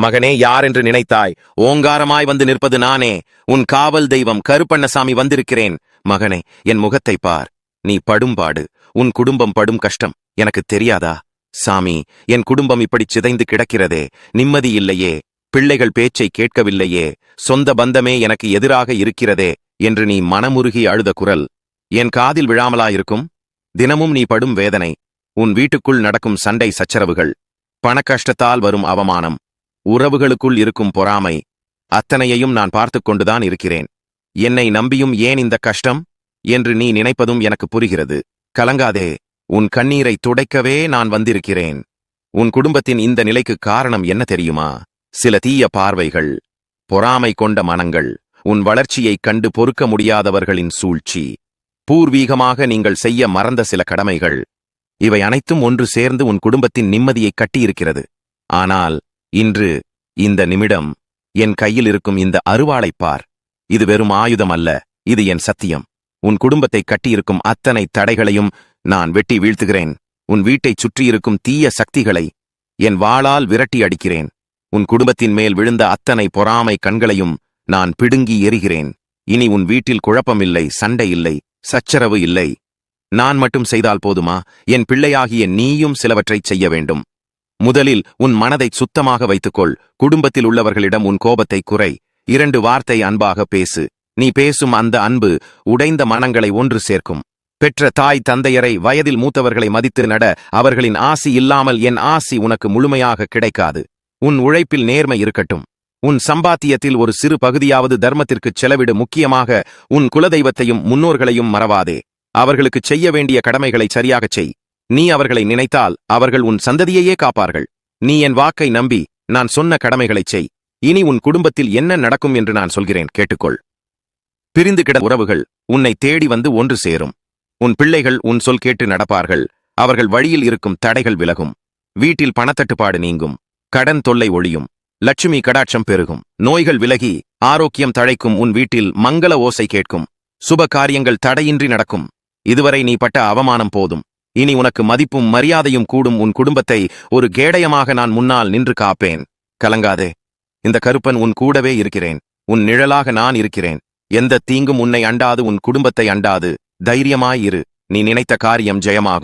மகனே, யார் என்று நினைத்தாய்? ஓங்காரமாய் வந்து நிற்பது நானே, உன் காவல் தெய்வம் கருப்பண்ணசாமி வந்திருக்கிறேன். மகனே, என் முகத்தை பார். நீ படும்பாடு, உன் குடும்பம் படும் கஷ்டம் எனக்கு தெரியாதா? சாமி, என் குடும்பம் இப்படி சிதைந்து கிடக்கிறதே, நிம்மதி இல்லையே, பிள்ளைகள் பேச்சை கேட்கவில்லையே, சொந்த பந்தமே எனக்கு எதிராக இருக்கிறதே என்று நீ மனமுருகி அழுத குரல் என் காதில் விழாமலாயிருக்கும்? தினமும் நீ படும் வேதனை, உன் வீட்டுக்குள் நடக்கும் சண்டை சச்சரவுகள், பணக்கஷ்டத்தால் வரும் அவமானம், உறவுகளுக்குள் இருக்கும் பொறாமை, அத்தனையையும் நான் பார்த்துக் கொண்டுதான் இருக்கிறேன். என்னை நம்பியும் ஏன் இந்த கஷ்டம் என்று நீ நினைப்பதும் எனக்கு புரிகிறது. கலங்காதே, உன் கண்ணீரை துடைக்கவே நான் வந்திருக்கிறேன். உன் குடும்பத்தின் இந்த நிலைக்கு காரணம் என்ன தெரியுமா? சில தீய பார்வைகள், பொறாமை கொண்ட மனங்கள், உன் வளர்ச்சியைக் கண்டு பொறுக்க முடியாதவர்களின் சூழ்ச்சி, பூர்வீகமாக நீங்கள் செய்ய மறந்த சில கடமைகள், இவை அனைத்தும் ஒன்று சேர்ந்து உன் குடும்பத்தின் நிம்மதியை கட்டியிருக்கிறது. ஆனால் இன்று, இந்த நிமிடம், என் கையில் இருக்கும் இந்த அருவாளைப் பார். இது வெறும் ஆயுதம் அல்ல, இது என் சத்தியம். உன் குடும்பத்தை கட்டியிருக்கும் அத்தனை தடைகளையும் நான் வெட்டி வீழ்த்துகிறேன். உன் வீட்டைச் சுற்றியிருக்கும் தீய சக்திகளை என் வாளால் விரட்டி அடிக்கிறேன். உன் குடும்பத்தின் மேல் விழுந்த அத்தனை பொறாமை கண்களையும் நான் பிடுங்கி எறிகிறேன். இனி உன் வீட்டில் குழப்பமில்லை, சண்டை இல்லை, சச்சரவு இல்லை. நான் மட்டும் செய்தால் போதுமா? என் பிள்ளையாகிய நீயும் சிலவற்றைச் செய்ய வேண்டும். முதலில் உன் மனதை சுத்தமாக வைத்துக்கொள். குடும்பத்தில் உள்ளவர்களிடம் உன் கோபத்தை குறை. 2 வார்த்தை அன்பாக பேசு. நீ பேசும் அந்த அன்பு உடைந்த மனங்களை ஒன்று சேர்க்கும். பெற்ற தாய் தந்தையரை, வயதில் மூத்தவர்களை மதித்து நட. அவர்களின் ஆசி இல்லாமல் என் ஆசி உனக்கு முழுமையாக கிடைக்காது. உன் உழைப்பில் நேர்மை இருக்கட்டும். உன் சம்பாத்தியத்தில் ஒரு சிறு பகுதியாவது தர்மத்திற்குச் செலவிடு. முக்கியமாக உன் குலதெய்வத்தையும் முன்னோர்களையும் மறவாதே. அவர்களுக்குச் செய்ய வேண்டிய கடமைகளை சரியாகச் செய். நீ அவர்களை நினைத்தால் அவர்கள் உன் சந்ததியையே காப்பார்கள். நீ என் வாக்கை நம்பி நான் சொன்ன கடமைகளைச் செய். இனி உன் குடும்பத்தில் என்ன நடக்கும் என்று நான் சொல்கிறேன், கேட்டுக்கொள். பிரிந்து கிட உறவுகள் உன்னை தேடி வந்து ஒன்று சேரும். உன் பிள்ளைகள் உன் சொல் கேட்டு நடப்பார்கள். அவர்கள் வழியில் இருக்கும் தடைகள் விலகும். வீட்டில் பணத்தட்டுப்பாடு நீங்கும். கடன் தொல்லை ஒழியும். லட்சுமி கடாட்சம் பெருகும். நோய்கள் விலகி ஆரோக்கியம் தழைக்கும். உன் வீட்டில் மங்கள ஓசை கேட்கும். சுப காரியங்கள் தடையின்றி நடக்கும். இதுவரை நீ பட்ட அவமானம் போதும். இனி உனக்கு மதிப்பும் மரியாதையும் கூடும். உன் குடும்பத்தை ஒரு கேடயமாக நான் முன்னால் நின்று காப்பேன். கலங்காதே, இந்த கருப்பன் உன் கூடவே இருக்கிறேன். உன் நிழலாக நான் இருக்கிறேன். எந்த தீங்கும் உன்னை அண்டாது, உன் குடும்பத்தை அண்டாது. தைரியமாயிரு. நீ நினைத்த காரியம் ஜெயமாகும்.